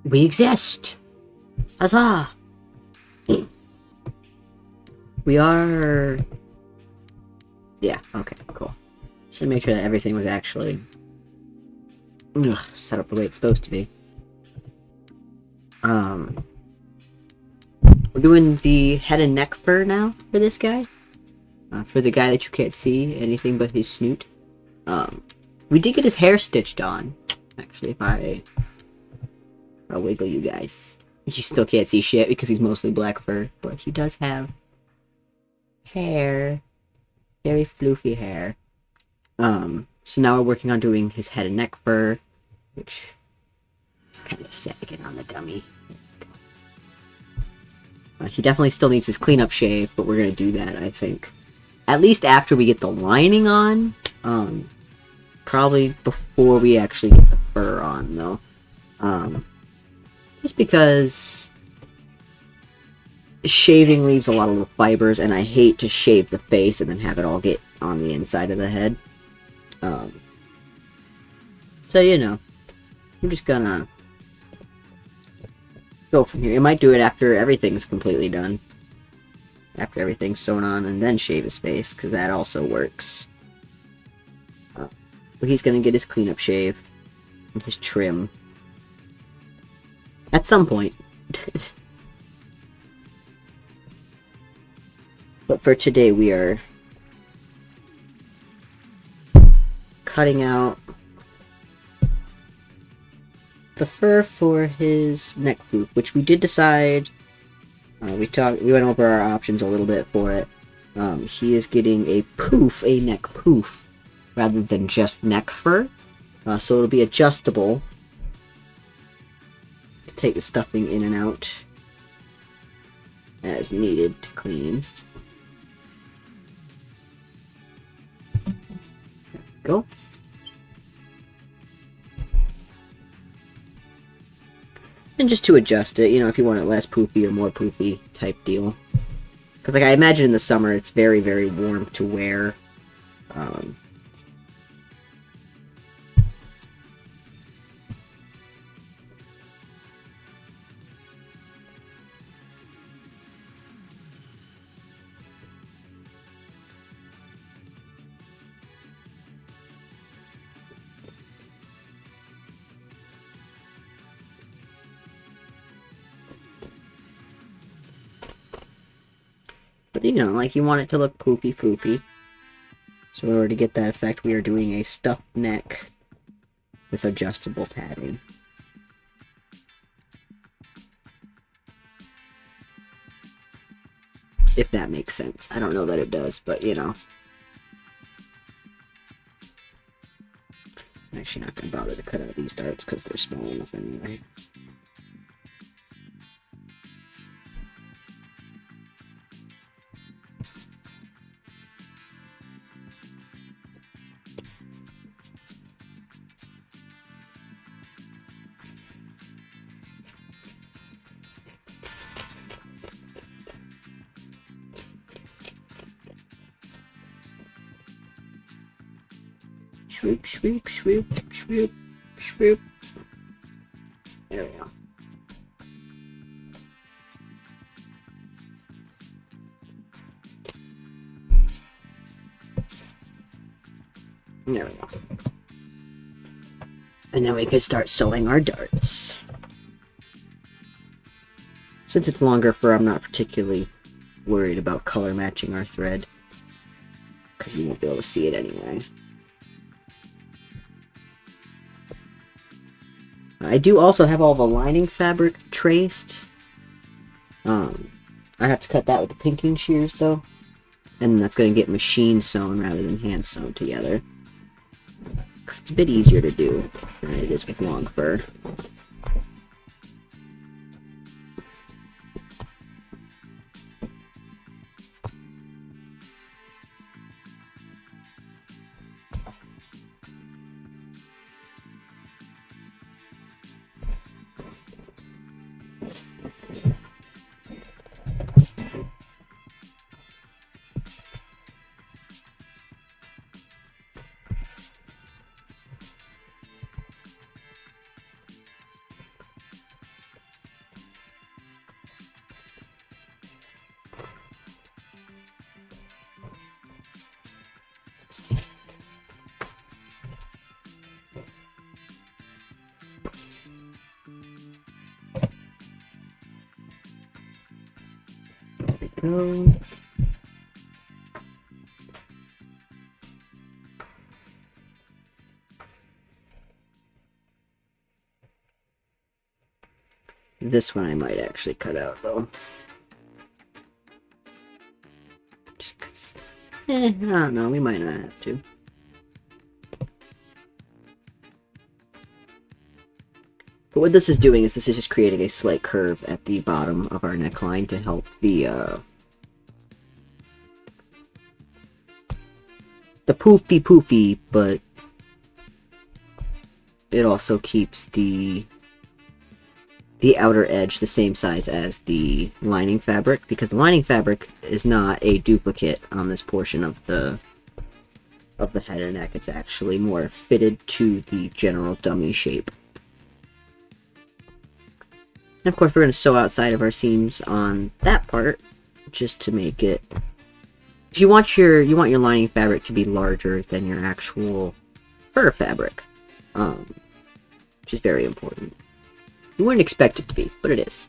We exist! Huzzah! We are... Yeah, okay, cool. Just to make sure that everything was actually... set up the way it's supposed to be. We're doing the head and neck fur now for this guy. For the guy that you can't see anything but his snoot. We did get his hair stitched on. Actually, if I'll wiggle you guys. You still can't see shit because he's mostly black fur, but he does have hair. Very floofy hair. So now we're working on doing his head and neck fur, which is kind of sagging on the dummy. He definitely still needs his cleanup shave, but we're gonna do that, I think. At least after we get the lining on. Probably before we actually get the fur on, though. Just because shaving leaves a lot of the fibers, and I hate to shave the face and then have it all get on the inside of the head. So, you know, I'm just gonna go from here. I might do it after everything's completely done. After everything's sewn on, and then shave his face, because that also works. But he's gonna get his cleanup shave and his trim. At some point. But for today, we are cutting out the fur for his neck floof, which we did decide. We went over our options a little bit for it. He is getting a neck poof, rather than just neck fur. So it'll be adjustable. Take the stuffing in and out as needed to clean. There we go. And just to adjust it, you know, if you want it less poofy or more poofy type deal. Because, like, I imagine in the summer it's very, very warm to wear. But, you know, like, you want it to look poofy floofy. So in order to get that effect, we are doing a stuffed neck with adjustable padding. If that makes sense. I don't know that it does, but, you know. I'm actually not going to bother to cut out these darts because they're small enough anyway. Shroop, shroop, shroop, shroop, shroop. There we go. There we go. And now we could start sewing our darts. Since it's longer fur, I'm not particularly worried about color matching our thread, because you won't be able to see it anyway. I do also have all the lining fabric traced. I have to cut that with the pinking shears, though. And that's going to get machine sewn rather than hand sewn together. Because it's a bit easier to do than it is with long fur. go. This one I might actually cut out, though. Just 'cause... I don't know, we might not have to. But what this is doing is this is just creating a slight curve at the bottom of our neckline to help the poof be poofy, but it also keeps the outer edge the same size as the lining fabric, because the lining fabric is not a duplicate on this portion of the head and neck. It's actually more fitted to the general dummy shape. And of course we're going to sew outside of our seams on that part, just to make it... You want your lining fabric to be larger than your actual fur fabric, which is very important. You wouldn't expect it to be, but it is.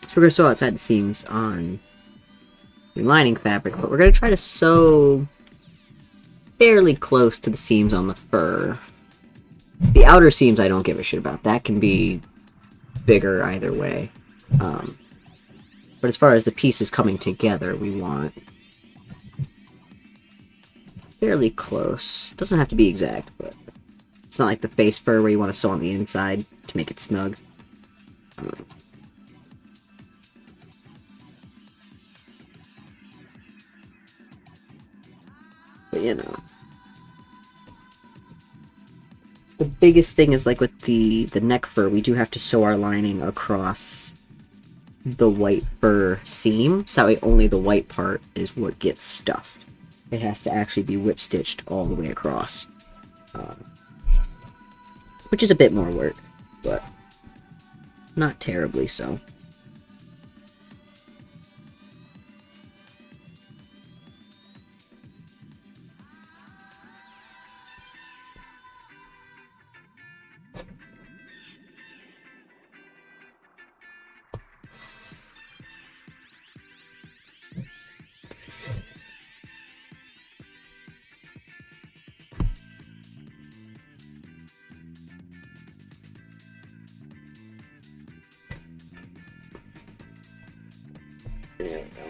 So we're going to sew outside the seams on the lining fabric, but we're going to try to sew fairly close to the seams on the fur. The outer seams I don't give a shit about. That can be bigger either way. But as far as the pieces coming together, we want fairly close. Doesn't have to be exact, but it's not like the face fur where you want to sew on the inside to make it snug. But you know, the biggest thing is like with the neck fur, we do have to sew our lining across the white fur seam, so that way only the white part is what gets stuffed. It has to actually be whip stitched all the way across, which is a bit more work, but not terribly so. There we go.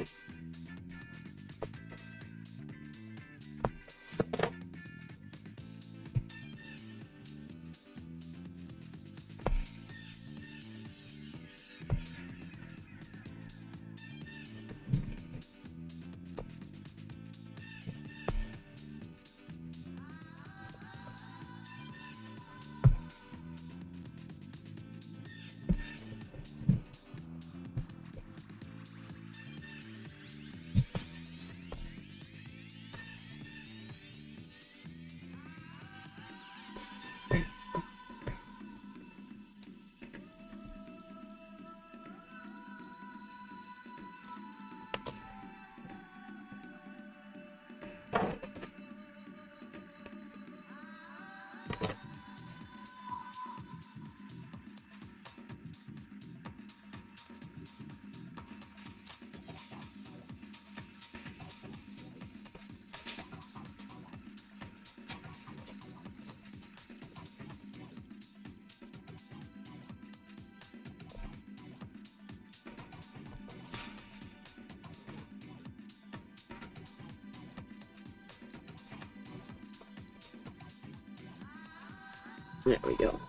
There we go.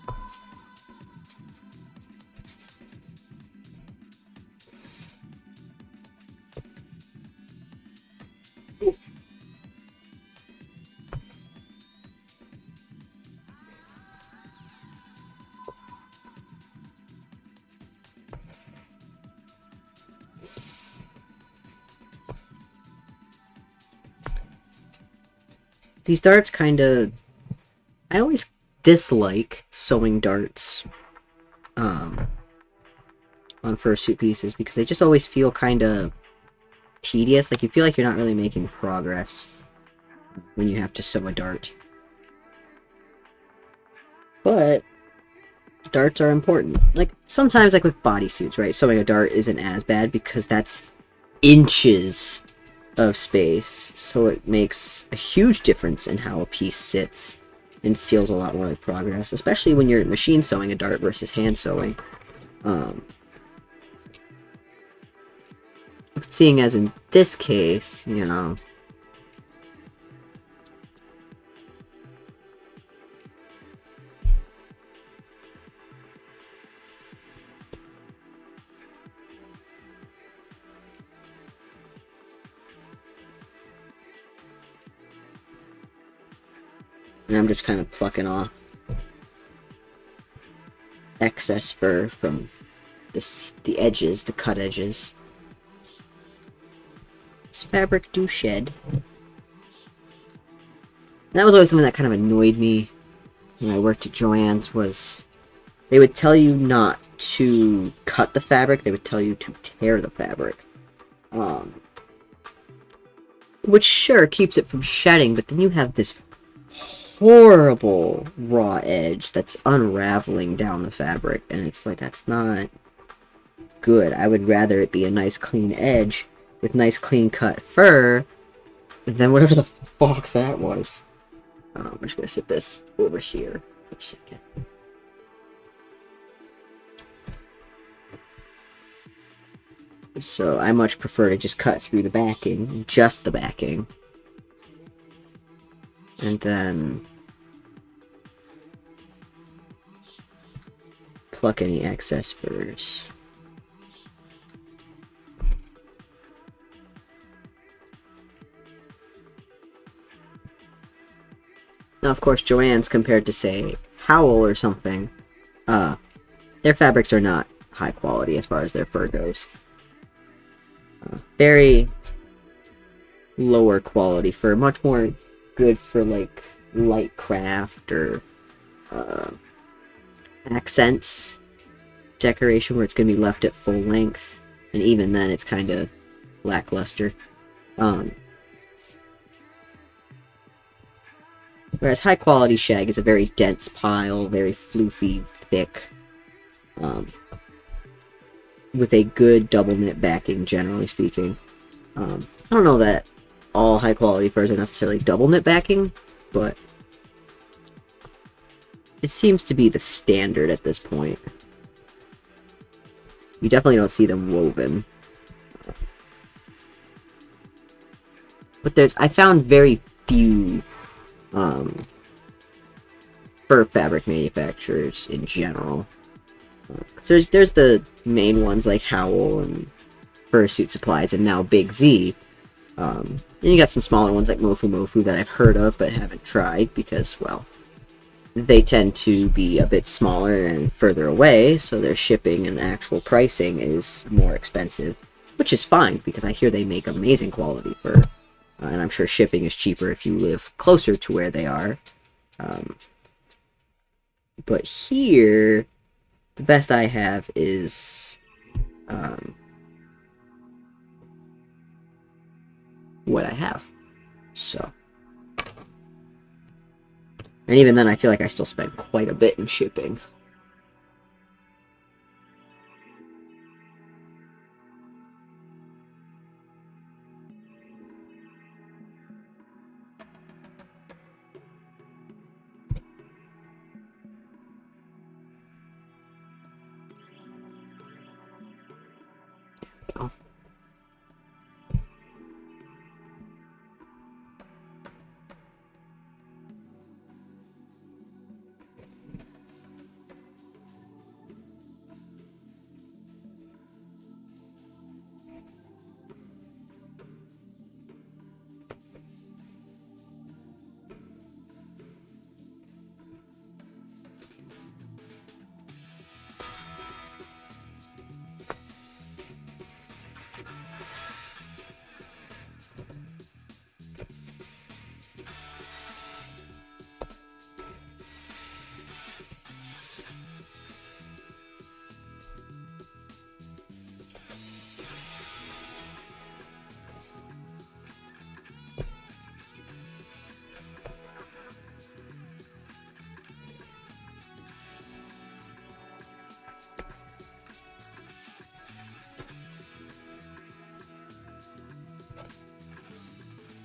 these darts kind of... I always dislike sewing darts on fursuit pieces because they just always feel kind of tedious. Like, you feel like you're not really making progress when you have to sew a dart. But darts are important. Like, sometimes, like with bodysuits, right? Sewing a dart isn't as bad because that's inches of space. So it makes a huge difference in how a piece sits and feels a lot more like progress, especially when you're machine sewing a dart versus hand sewing. Seeing as in this case, you know, and I'm just kind of plucking off excess fur from the edges, the cut edges. This fabric do shed. And that was always something that kind of annoyed me when I worked at Joann's, was they would tell you not to cut the fabric, they would tell you to tear the fabric. Which sure keeps it from shedding, but then you have this horrible raw edge that's unraveling down the fabric, and it's like, that's not good. I would rather it be a nice clean edge with nice clean cut fur than whatever the fuck that was. I'm just gonna sit this over here for a second. So I much prefer to just cut through the backing, just the backing. And then pluck any excess furs. Now, of course, Joann's, compared to, say, Howl or something, their fabrics are not high quality as far as their fur goes. Very lower quality fur, much more good for, like, light craft or accents decoration where it's going to be left at full length, and even then it's kind of lackluster. Whereas high quality shag is a very dense pile, very floofy, thick, with a good double knit backing, generally speaking. I don't know that all high quality furs are necessarily double knit backing, but it seems to be the standard at this point. You definitely don't see them woven. But I found very few fur fabric manufacturers in general. So there's the main ones like Howl and Fursuit Supplies, and now Big Z. And you got some smaller ones like Mofu Mofu that I've heard of but haven't tried because, well, they tend to be a bit smaller and further away, so their shipping and actual pricing is more expensive, which is fine because I hear they make amazing quality fur, and I'm sure shipping is cheaper if you live closer to where they are. But here, the best I have is what I have. So, and even then, I feel like I still spend quite a bit in shipping. Go.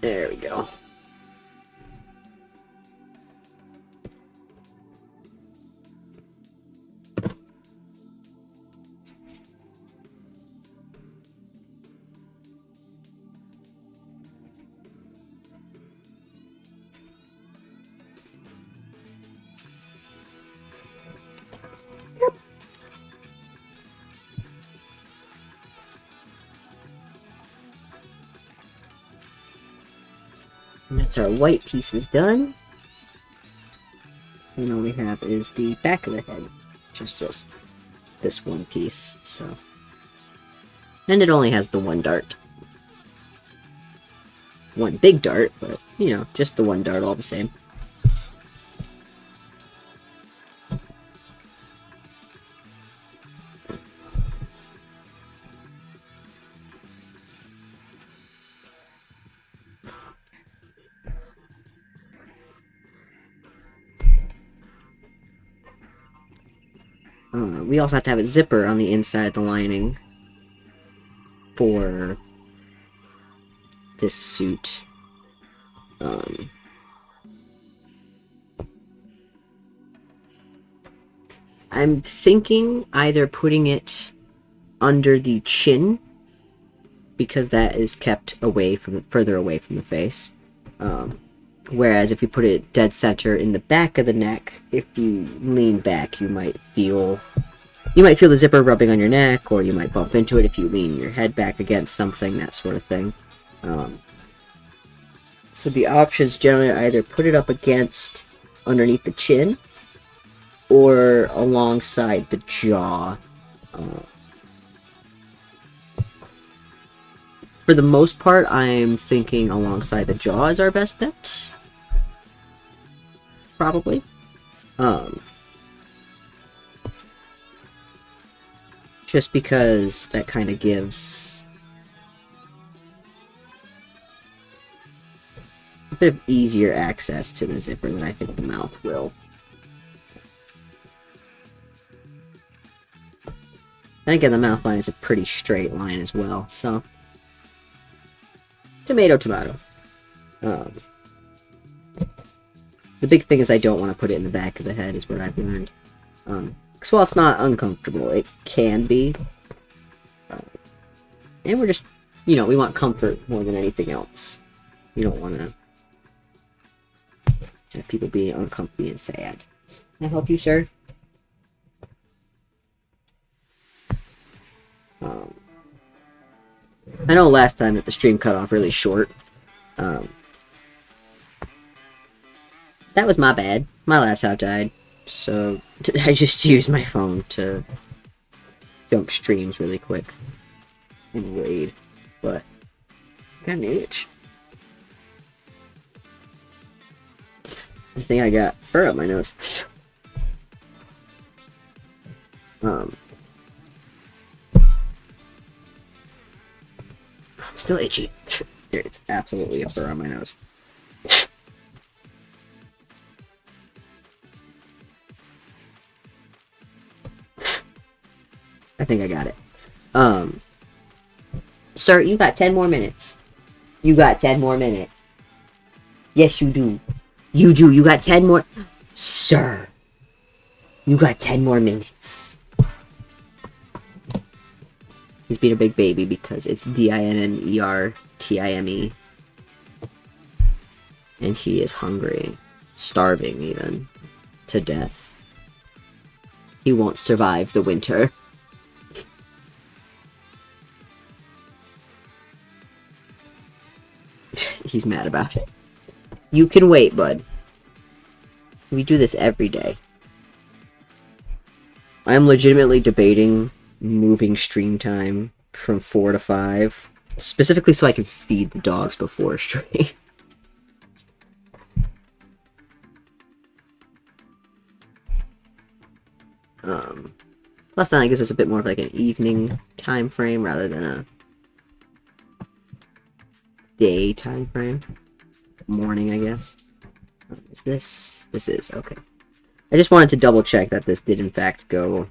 There we go. And that's our white pieces done. And all we have is the back of the head, which is just this one piece, so. And it only has the one dart. One big dart, but, you know, just the one dart all the same. We also have to have a zipper on the inside of the lining for this suit. I'm thinking either putting it under the chin, because that is kept away from further away from the face. Whereas if you put it dead center in the back of the neck, if you lean back, you might feel the zipper rubbing on your neck, or you might bump into it if you lean your head back against something, that sort of thing. So the options generally are either put it up against underneath the chin, or alongside the jaw. For the most part, I'm thinking alongside the jaw is our best bet. Probably. Just because that kind of gives a bit of easier access to the zipper than I think the mouth will. And again, the mouth line is a pretty straight line as well, so. Tomato, tomato. The big thing is I don't want to put it in the back of the head, is what I've learned. Because while it's not uncomfortable, it can be. And we're just, you know, we want comfort more than anything else. We don't want to have people be uncomfy and sad. Can I help you, sir? I know last time that the stream cut off really short. That was my bad. My laptop died. So I just used my phone to dump streams really quick and raid. But got an itch. I think I got fur up my nose. I'm still itchy. It's absolutely a fur on my nose. I think I got it. Sir, you got 10 more minutes. You got 10 more minutes. Yes, you do. You do. You got 10 more... Sir. You got 10 more minutes. He's being a big baby because it's DINNERTIME. And he is hungry. Starving, even. To death. He won't survive the winter. He's mad about it. You can wait, bud. We do this every day. I'm legitimately debating moving stream time from 4 to 5. Specifically so I can feed the dogs before stream. Plus then that gives us a bit more of like an evening time frame rather than a day time frame. Morning, I guess. Is this? This is, okay. I just wanted to double check that this did in fact go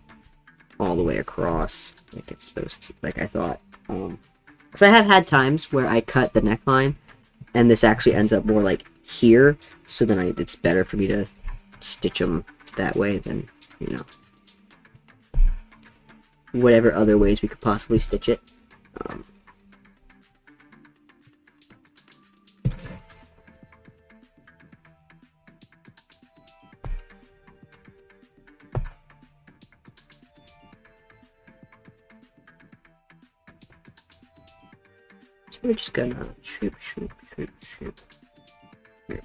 all the way across like it's supposed to, like I thought. Because I have had times where I cut the neckline and this actually ends up more like here, so then it's better for me to stitch them that way than, you know, whatever other ways we could possibly stitch it. So we're just gonna shoot. Here.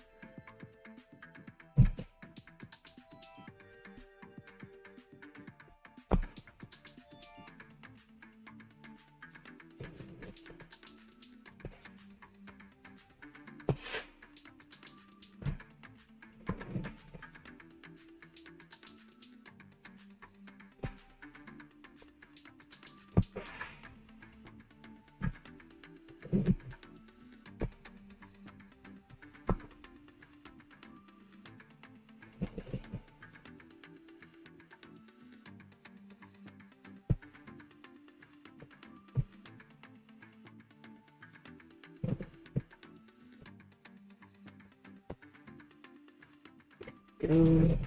Go.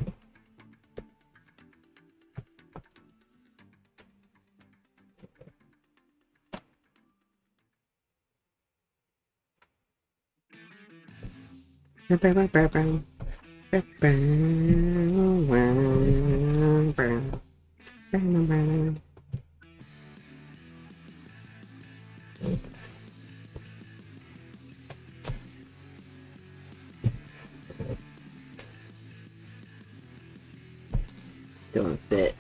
Still a bit.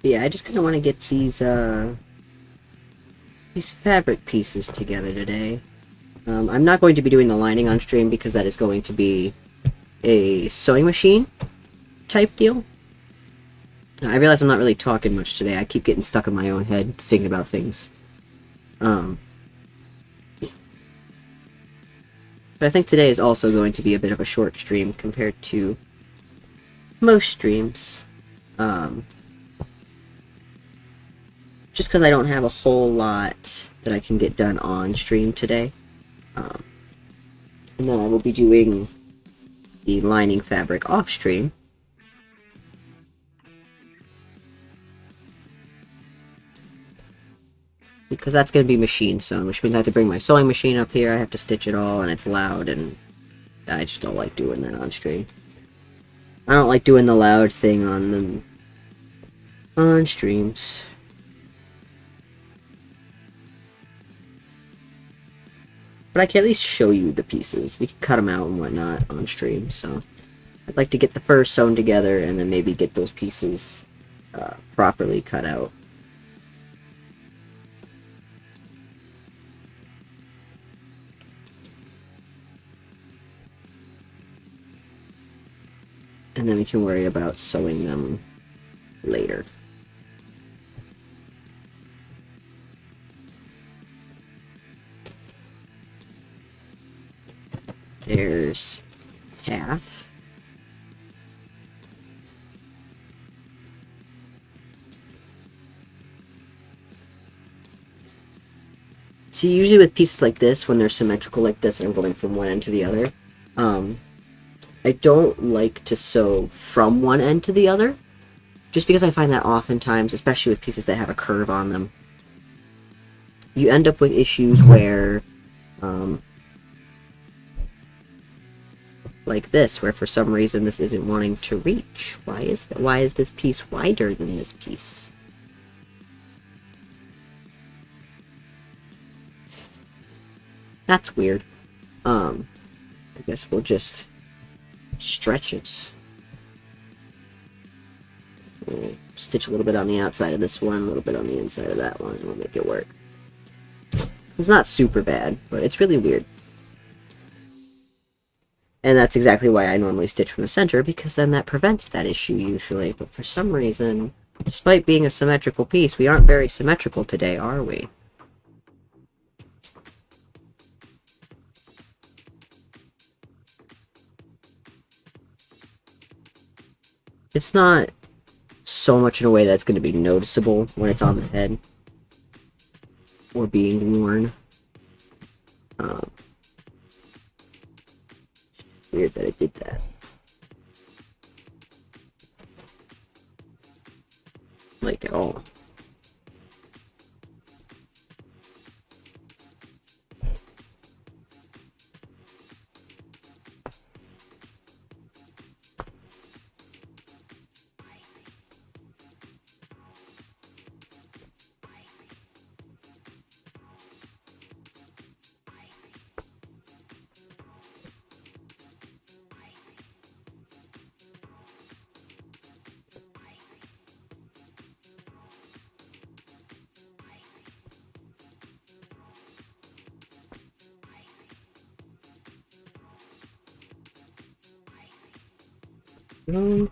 Yeah, I just kind of want to get these fabric pieces together today. I'm not going to be doing the lining on stream because that is going to be a sewing machine type deal. I realize I'm not really talking much today. I keep getting stuck in my own head thinking about things. But I think today is also going to be a bit of a short stream compared to most streams. Just because I don't have a whole lot that I can get done on stream today. And then I will be doing the lining fabric off stream. Because that's going to be machine sewn, which means I have to bring my sewing machine up here, I have to stitch it all, and it's loud, and I just don't like doing that on stream. I don't like doing the loud thing on streams. But I can at least show you the pieces. We can cut them out and whatnot on stream, so I'd like to get the fur sewn together and then maybe get those pieces properly cut out. And then we can worry about sewing them later. There's half. See, usually with pieces like this, when they're symmetrical like this, and I'm going from one end to the other, I don't like to sew from one end to the other, just because I find that oftentimes, especially with pieces that have a curve on them, you end up with issues where, like this, where for some reason this isn't wanting to reach. Why is that? Why is this piece wider than this piece? That's weird. I guess we'll just stretch it. We'll stitch a little bit on the outside of this one, a little bit on the inside of that one, and we'll make it work. It's not super bad, but it's really weird. And that's exactly why I normally stitch from the center, because then that prevents that issue usually. But for some reason, despite being a symmetrical piece, we aren't very symmetrical today, are we? It's not so much in a way that's going to be noticeable when it's on the head or being worn. Weird that I did that. Like at all. Um,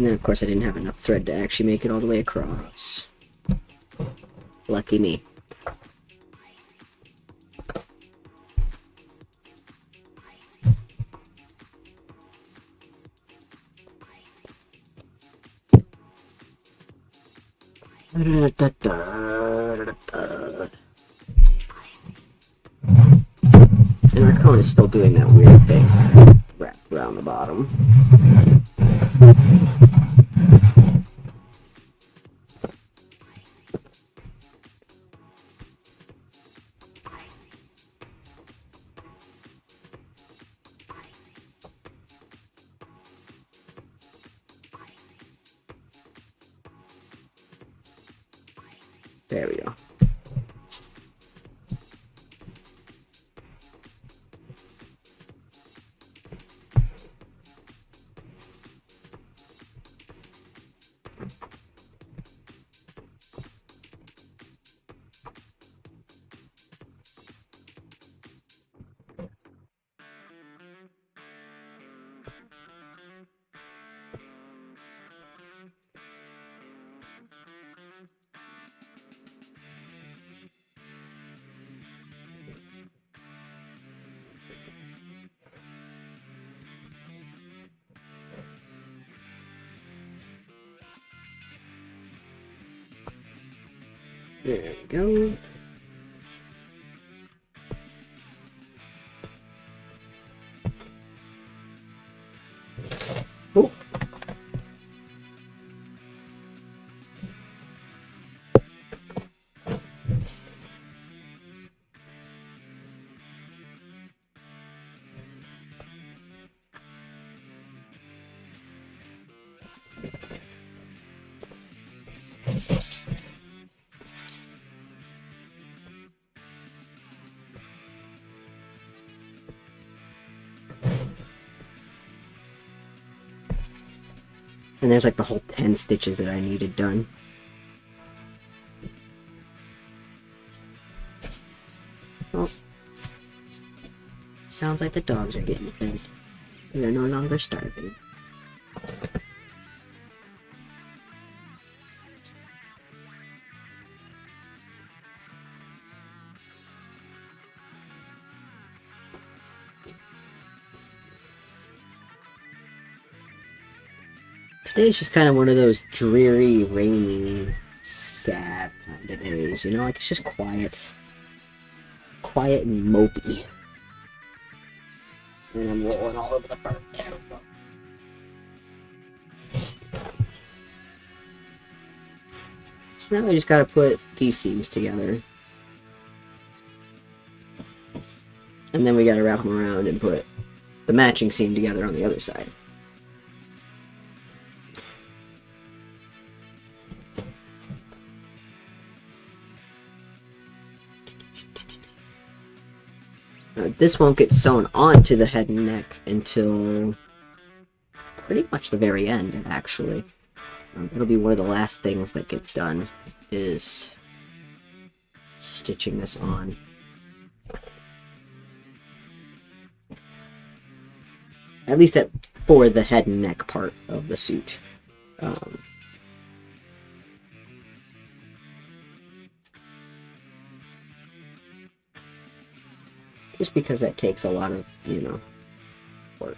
And then, of course, I didn't have enough thread to actually make it all the way across. Lucky me. And our cone is still doing that weird thing. Wrapped around the bottom. There we go. There we go. Oh. And there's like the whole 10 stitches that I needed done. Oh. Sounds like the dogs are getting fed. They're no longer starving. Today's just kind of one of those dreary, rainy, sad kind of days, you know? Like, it's just quiet. Quiet and mopey. And I'm rolling all over the front. There we go. So now we just gotta put these seams together. And then we gotta wrap them around and put the matching seam together on the other side. This won't get sewn onto the head and neck until pretty much the very end, actually. It'll be one of the last things that gets done, is stitching this on. At least for the head and neck part of the suit. Just because that takes a lot of, work.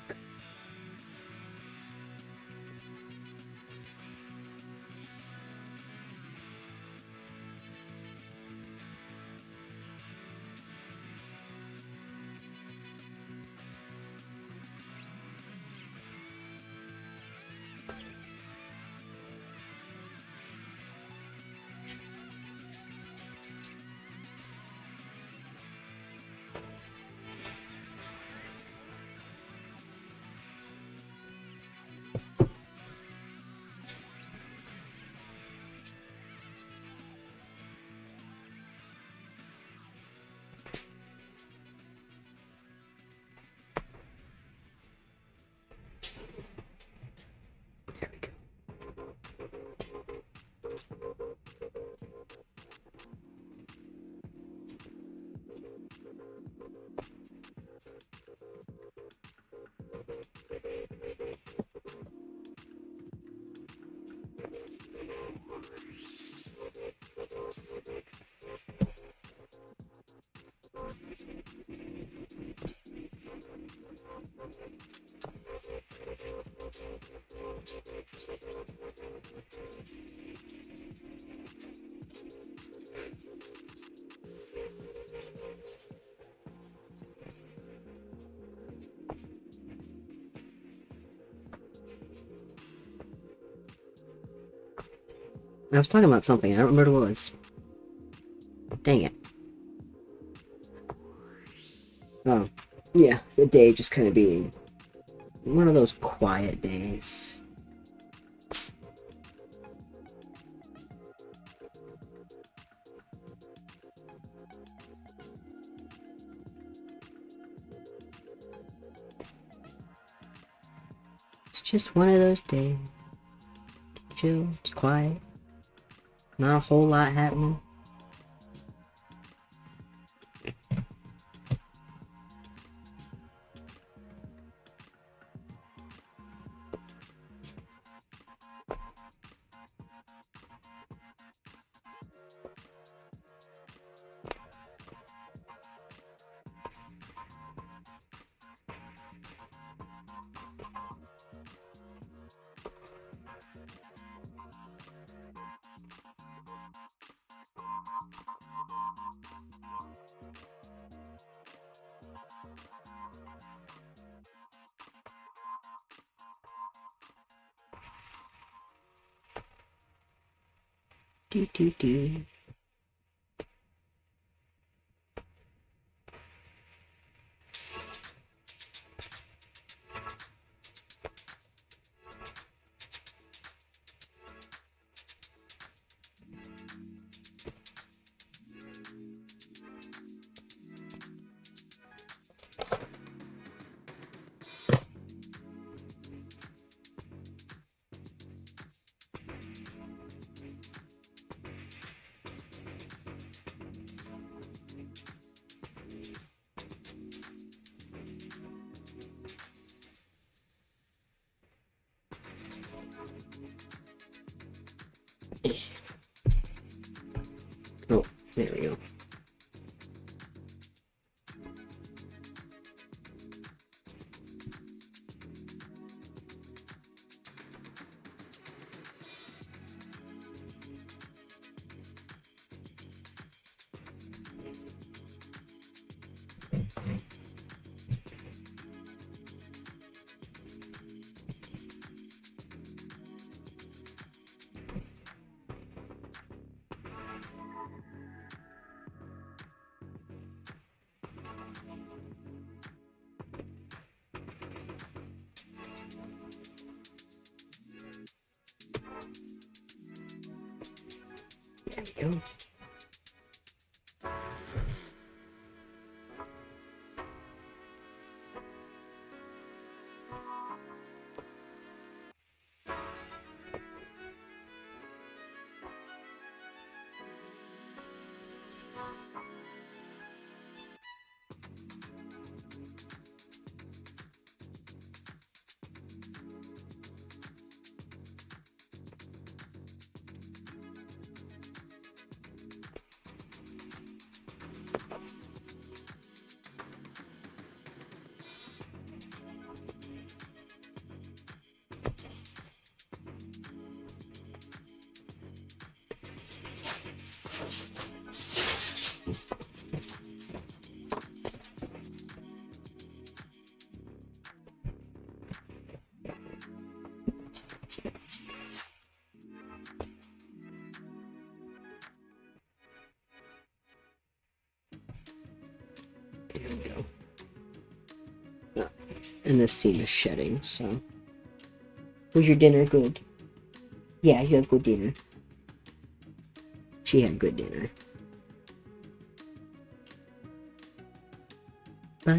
There we go. I was talking about something, I don't remember what it was. Dang it. Oh, yeah, the day just kind of being one of those quiet days. It's just one of those days. Chill, it's quiet. Not a whole lot happening. Do do do. Oh, there we go. There we go. There we go. And this seam is shedding, so. Was your dinner good? Yeah, you had good dinner. She had good dinner. I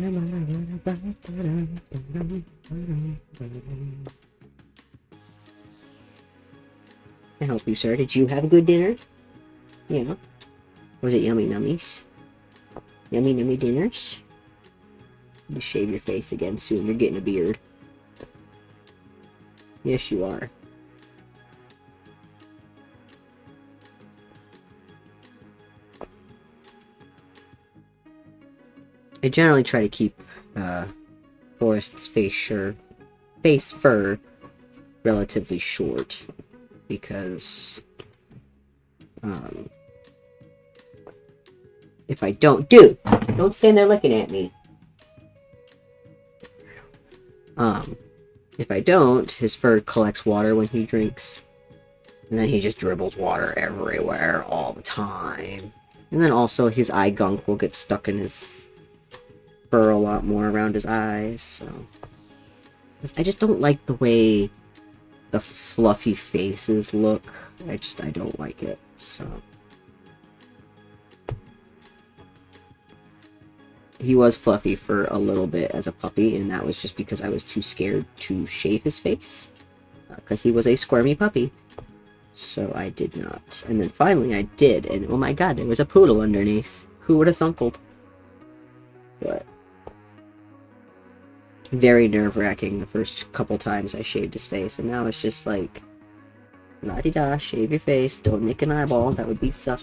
help you, sir. Did you have a good dinner? Yeah. Was it yummy nummies? Yummy nummy dinners? You shave your face again soon. You're getting a beard. Yes, you are. I generally try to keep Forrest's face fur relatively short because if I don't stand there looking at me. If I don't, his fur collects water when he drinks, and then he just dribbles water everywhere all the time. And then also his eye gunk will get stuck in his fur a lot more around his eyes, so I just don't like the way the fluffy faces look. I don't like it, so. He was fluffy for a little bit as a puppy, and that was just because I was too scared to shave his face, because he was a squirmy puppy. So I did not. And then finally I did, and oh my god, there was a poodle underneath. Who would have thunkled? But very nerve-wracking the first couple times I shaved his face, and now it's just like, la-di-da, shave your face, don't make an eyeball, that would be suck.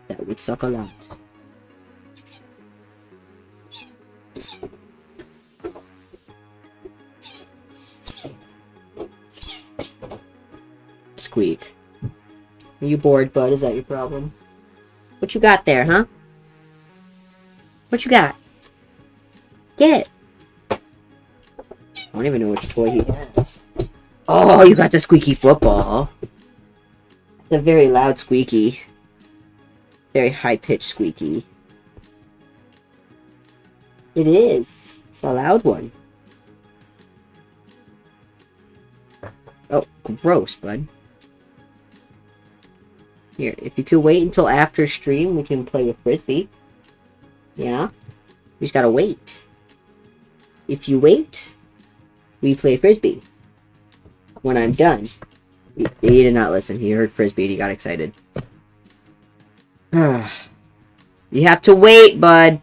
That would suck a lot. Squeak. Are you bored, bud? Is that your problem? What you got there, huh? What you got? Get it! I don't even know which toy he has. Oh, you got the squeaky football. It's a very loud squeaky. Very high-pitched squeaky. It is. It's a loud one. Oh, gross, bud. Here, if you could wait until after stream, we can play with Frisbee. Yeah? We just gotta wait. If you wait, we play Frisbee. When I'm done. He did not listen. He heard Frisbee and he got excited. You have to wait, bud.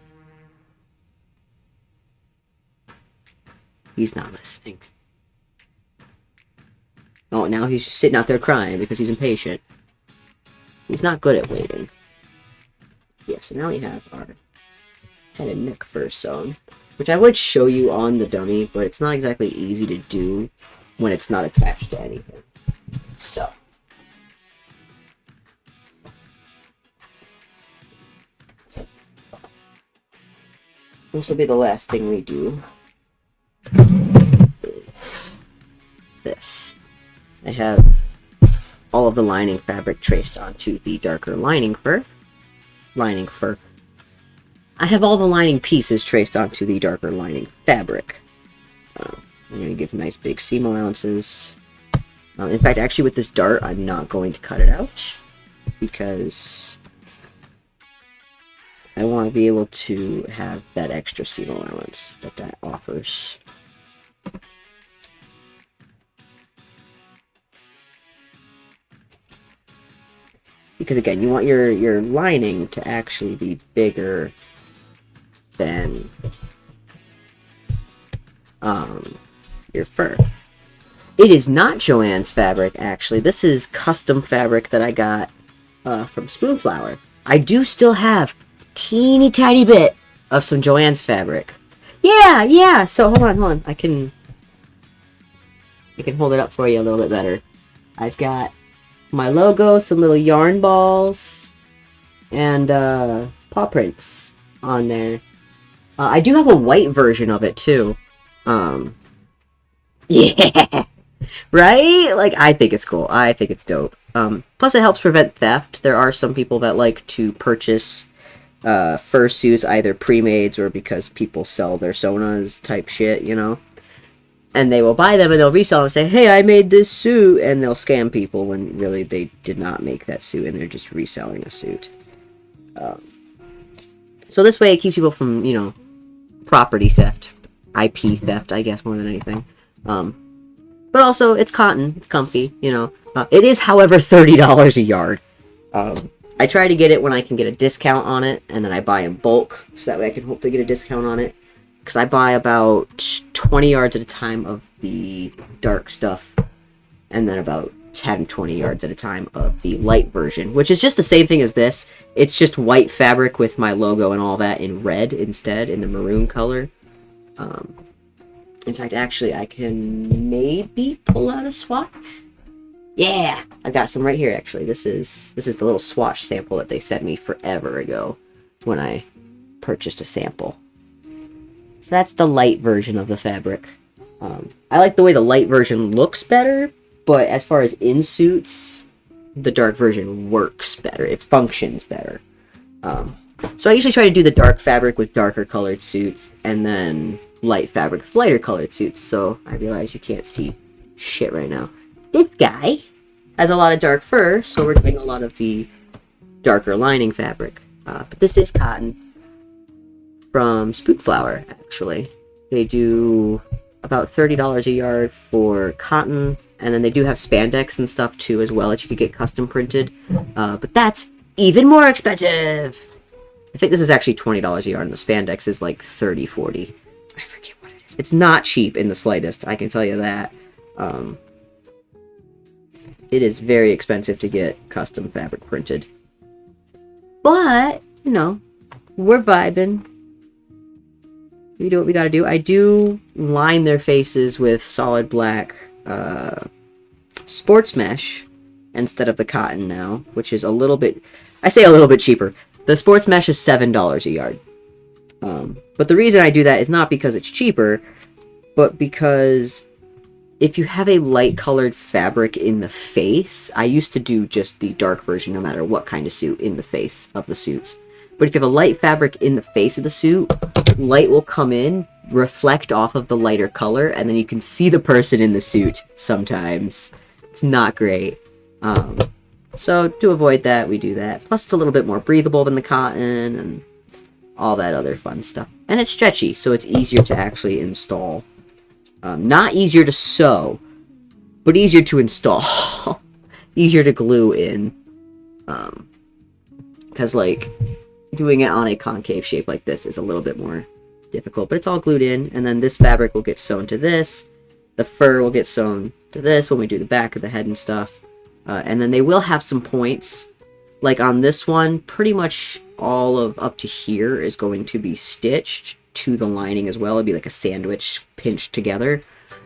He's not listening. Oh, now he's just sitting out there crying because he's impatient. He's not good at waiting. Yeah, so now we have our head and neck fur sewn, which I would show you on the dummy, but it's not exactly easy to do when it's not attached to anything. So. This will be the last thing we do. Is this. I have all of the lining fabric traced onto the darker lining fur. I have all the lining pieces traced onto the darker lining fabric. I'm going to give nice big seam allowances. In fact, actually with this dart, I'm not going to cut it out because I want to be able to have that extra seam allowance that offers. Because again, you want your lining to actually be bigger than your fur. It is not Joanne's fabric, actually. This is custom fabric that I got from Spoonflower. I do still have a teeny tiny bit of some Joanne's fabric. Yeah. So hold on. I can hold it up for you a little bit better. I've got my logo, some little yarn balls, and paw prints on there. I do have a white version of it too. Yeah, right? Like, I think it's cool. I think it's dope. Plus it helps prevent theft. There are some people that like to purchase fursuits, either pre-mades or because people sell their sonas type shit, you know? And they will buy them and they'll resell them and say, hey, I made this suit, and they'll scam people when really they did not make that suit and they're just reselling a suit. So this way it keeps people from, you know, property theft, IP theft, I guess, more than anything. But also, it's cotton, it's comfy, you know. It is, however, $30 a yard. I try to get it when I can get a discount on it, and then I buy in bulk, so that way I can hopefully get a discount on it. Because I buy about 20 yards at a time of the dark stuff, and then about 10, 20 yards at a time of the light version, which is just the same thing as this. It's just white fabric with my logo and all that in red instead, in the maroon color. In fact, actually, I can maybe pull out a swatch. Yeah, I got some right here, actually. This is the little swatch sample that they sent me forever ago when I purchased a sample. So that's the light version of the fabric. I like the way the light version looks better, but as far as in suits, the dark version works better. It functions better. So I usually try to do the dark fabric with darker colored suits, and then light fabric with lighter colored suits. So I realize you can't see shit right now. This guy has a lot of dark fur, so we're doing a lot of the darker lining fabric. But this is cotton from Spoonflower, actually. They do about $30 a yard for cotton, and then they do have spandex and stuff too as well that you could get custom printed. But that's even more expensive! I think this is actually $20 a yard, and the spandex is like $30, $40. I forget what it is. It's not cheap in the slightest, I can tell you that. It is very expensive to get custom fabric printed. But, you know, we're vibing. We do what we gotta do. I do line their faces with solid black sports mesh instead of the cotton now, which is a little bit, I say a little bit cheaper. The sports mesh is $7 a yard. But the reason I do that is not because it's cheaper, but because if you have a light colored fabric in the face, I used to do just the dark version no matter what kind of suit in the face of the suits. But if you have a light fabric in the face of the suit, light will come in, reflect off of the lighter color, and then you can see the person in the suit sometimes. It's not great. So to avoid that, we do that. Plus it's a little bit more breathable than the cotton and all that other fun stuff. And it's stretchy, so it's easier to actually install. Not easier to sew, but easier to install. Easier to glue in. Because, like, doing it on a concave shape like this is a little bit more difficult. But it's all glued in, and then this fabric will get sewn to this. The fur will get sewn to this when we do the back of the head and stuff. And then they will have some points. Like on this one, pretty much all of up to here is going to be stitched to the lining as well. It'd be like a sandwich pinched together.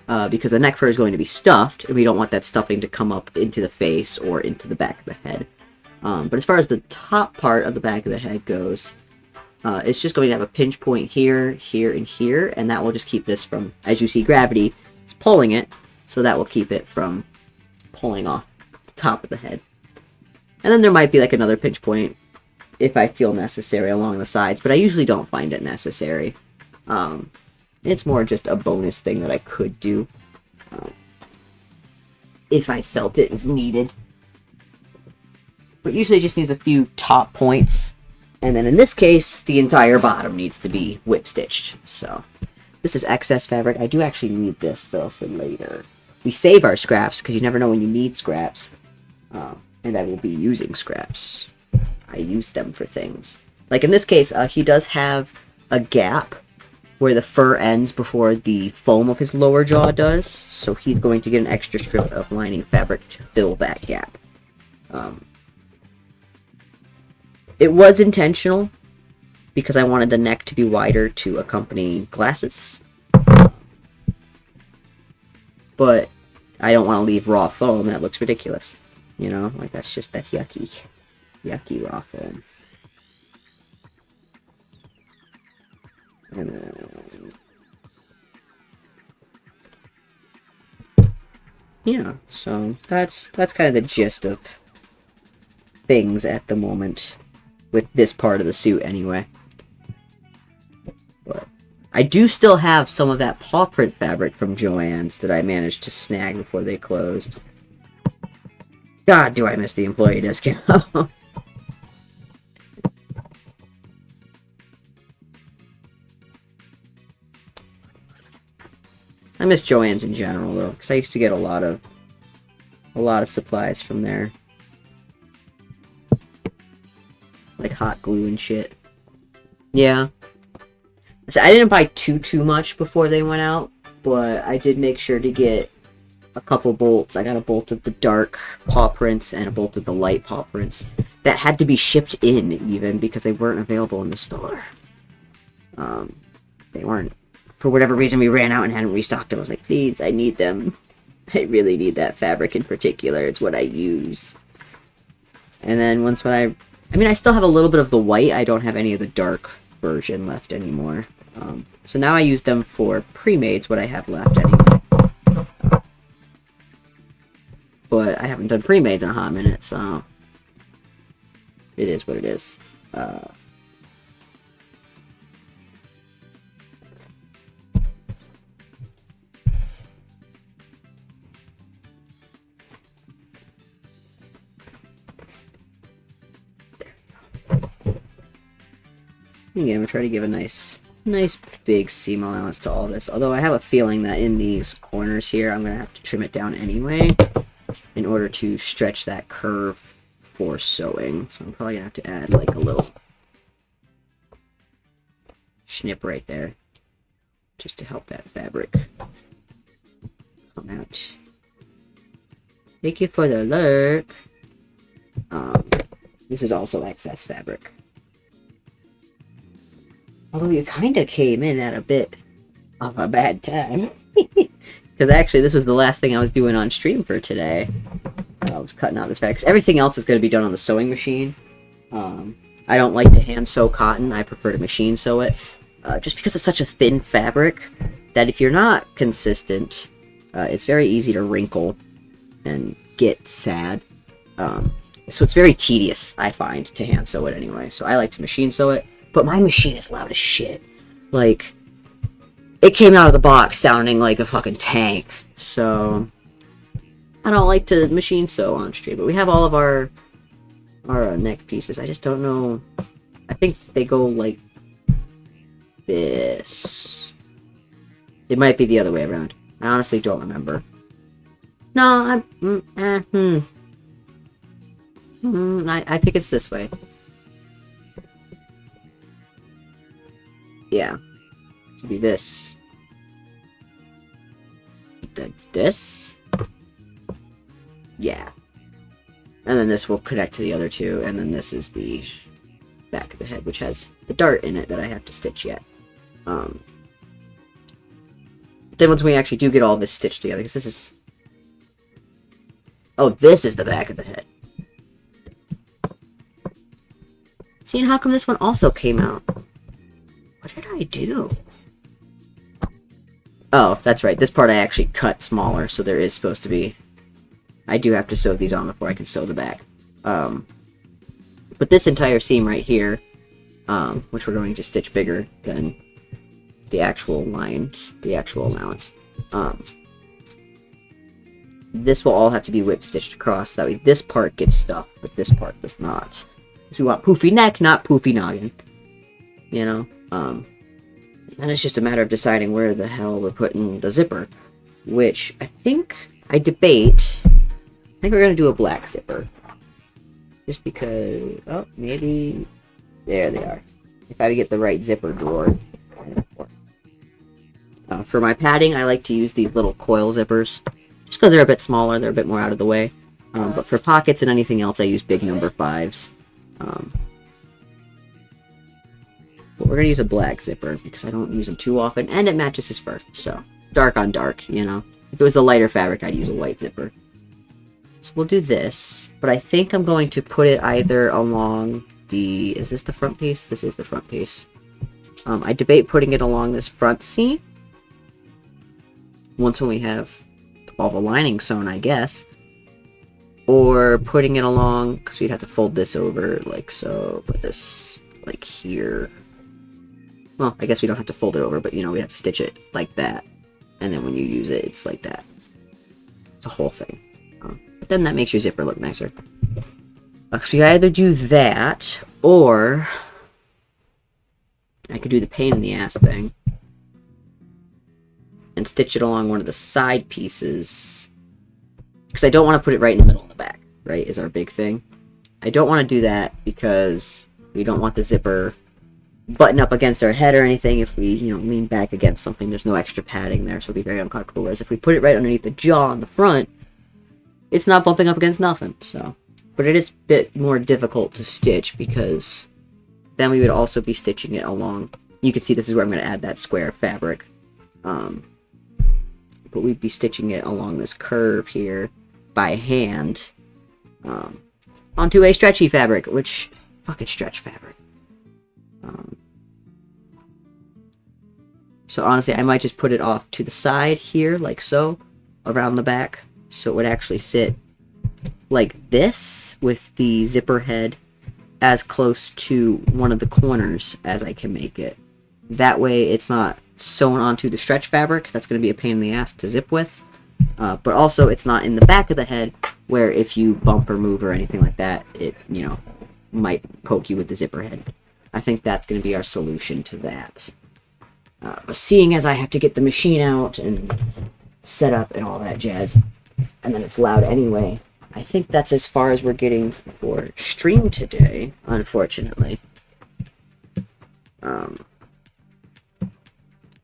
Because the neck fur is going to be stuffed, and we don't want that stuffing to come up into the face or into the back of the head. But as far as the top part of the back of the head goes, it's just going to have a pinch point here, here, and here, and that will just keep this from, as you see, gravity is pulling it, so that will keep it from pulling off the top of the head. And then there might be like another pinch point if I feel necessary along the sides, but I usually don't find it necessary. It's more just a bonus thing that I could do if I felt it was needed. but usually it just needs a few top points. And then in this case, the entire bottom needs to be whip stitched. So this is excess fabric. I do actually need this though for later. We save our scraps because you never know when you need scraps. And I will be using scraps. I use them for things. Like in this case, he does have a gap where the fur ends before the foam of his lower jaw does. So he's going to get an extra strip of lining fabric to fill that gap. It was intentional because I wanted the neck to be wider to accompany glasses. But I don't want to leave raw foam. That looks ridiculous. You know, like that's yucky. Yucky raw foam. And then... yeah, so that's kind of the gist of things at the moment. With this part of the suit, anyway. But I do still have some of that paw print fabric from Joann's that I managed to snag before they closed. God, do I miss the employee discount. I miss Joann's in general, though, because I used to get a lot of supplies from there. Like hot glue and shit. Yeah. So I didn't buy too much before they went out, but I did make sure to get a couple bolts. I got a bolt of the dark paw prints and a bolt of the light paw prints that had to be shipped in even because they weren't available in the store. They weren't. For whatever reason, we ran out and hadn't restocked them. I was like, please, I need them. I really need that fabric in particular. It's what I use. And then I still have a little bit of the white. I don't have any of the dark version left anymore. So now I use them for pre-mades, what I have left anyway. But I haven't done pre-mades in a hot minute, so... it is what it is. Again, I'm going to try to give a nice big seam allowance to all this. Although I have a feeling that in these corners here, I'm going to have to trim it down anyway in order to stretch that curve for sewing. So I'm probably going to have to add like a little snip right there just to help that fabric come out. Thank you for the lurk. This is also excess fabric. Although you kind of came in at a bit of a bad time. Because actually, this was the last thing I was doing on stream for today. I was cutting out this fabric. Because everything else is going to be done on the sewing machine. I don't like to hand sew cotton. I prefer to machine sew it. Just because it's such a thin fabric that if you're not consistent, it's very easy to wrinkle and get sad. So it's very tedious, I find, to hand sew it anyway. So I like to machine sew it. But my machine is loud as shit. Like, it came out of the box sounding like a fucking tank. So, I don't like to machine sew on stream. But we have all of our neck pieces. I just don't know. I think they go like this. It might be the other way around. I honestly don't remember. No, I think it's this way. Yeah. This would be this. This. Yeah. And then this will connect to the other two, and then this is the back of the head, which has the dart in it that I have to stitch yet. Then once we actually do get all this stitched together, because this is... oh, this is the back of the head. See, and how come this one also came out? What did I do? Oh, that's right. This part I actually cut smaller, so there is supposed to be... I do have to sew these on before I can sew the back. But this entire seam right here, which we're going to stitch bigger than the actual lines, the actual allowance. this will all have to be whip stitched across. That way this part gets stuffed, but this part does not. Because we want poofy neck, not poofy noggin. You know? And it's just a matter of deciding where the hell we're putting the zipper. Which, I think we're going to do a black zipper. Just because, oh, maybe, there they are. If I get the right zipper drawer. For my padding, I like to use these little coil zippers. Just because they're a bit smaller, they're a bit more out of the way. But for pockets and anything else, I use big number 5s. But we're going to use a black zipper because I don't use them too often. And it matches his fur, so dark on dark, you know. If it was the lighter fabric, I'd use a white zipper. So we'll do this, but I think I'm going to put it either along the... Is this the front piece? This is the front piece. I debate putting it along this front seam. Once when we have all the lining sewn, I guess. Or putting it along, because we'd have to fold this over like so, put this like here. Well, I guess we don't have to fold it over, but you know, we have to stitch it like that. And then when you use it, it's like that. It's a whole thing. But then that makes your zipper look nicer. So we either do that, or I could do the pain in the ass thing. And stitch it along one of the side pieces. Because I don't want to put it right in the middle of the back, right, is our big thing. I don't want to do that because we don't want the zipper button up against our head or anything. If we, you know, lean back against something, there's no extra padding there, so it'll be very uncomfortable. Whereas if we put it right underneath the jaw on the front, it's not bumping up against nothing, so. But it is a bit more difficult to stitch because then we would also be stitching it along. You can see this is where I'm going to add that square of fabric. But we'd be stitching it along this curve here by hand onto a stretchy fabric, which fucking stretch fabric. So honestly, I might just put it off to the side here, like so, around the back, so it would actually sit like this with the zipper head as close to one of the corners as I can make it. That way it's not sewn onto the stretch fabric. That's going to be a pain in the ass to zip with. But also it's not in the back of the head where if you bump or move or anything like that, it, you know, might poke you with the zipper head. I think that's going to be our solution to that. But seeing as I have to get the machine out and set up and all that jazz, and then it's loud anyway, I think that's as far as we're getting for stream today, unfortunately.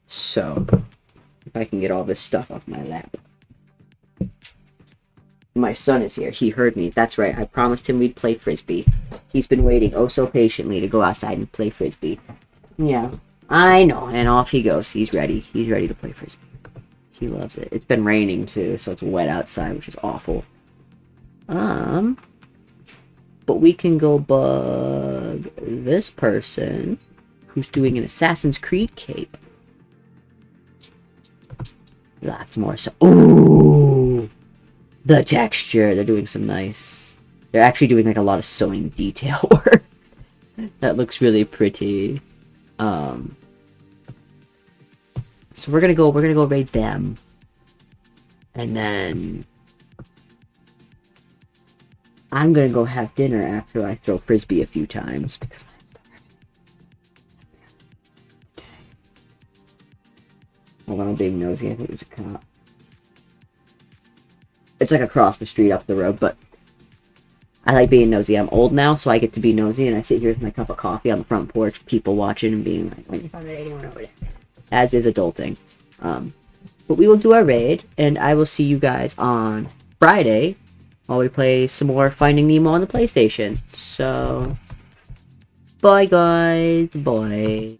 So, if I can get all this stuff off my lap. My son is here. He heard me. That's right. I promised him we'd play Frisbee. He's been waiting oh so patiently to go outside and play Frisbee. Yeah, I know. And off he goes. He's ready. He's ready to play Frisbee. He loves it. It's been raining too, so it's wet outside, which is awful. But we can go bug this person who's doing an Assassin's Creed cape. Lots more so. Ooh! The texture. They're doing some nice... They're actually doing like a lot of sewing detail work. That looks really pretty. So we're gonna go raid them. And then I'm gonna go have dinner after I throw Frisbee a few times because I'm starving. Hold on, I'm being nosy. I think there's a cop. It's like across the street up the road, but I like being nosy. I'm old now, so I get to be nosy, and I sit here with my cup of coffee on the front porch, people watching and being like, when you find anyone over there. As is adulting. But we will do our raid, and I will see you guys on Friday while we play some more Finding Nemo on the PlayStation. So, bye guys, bye.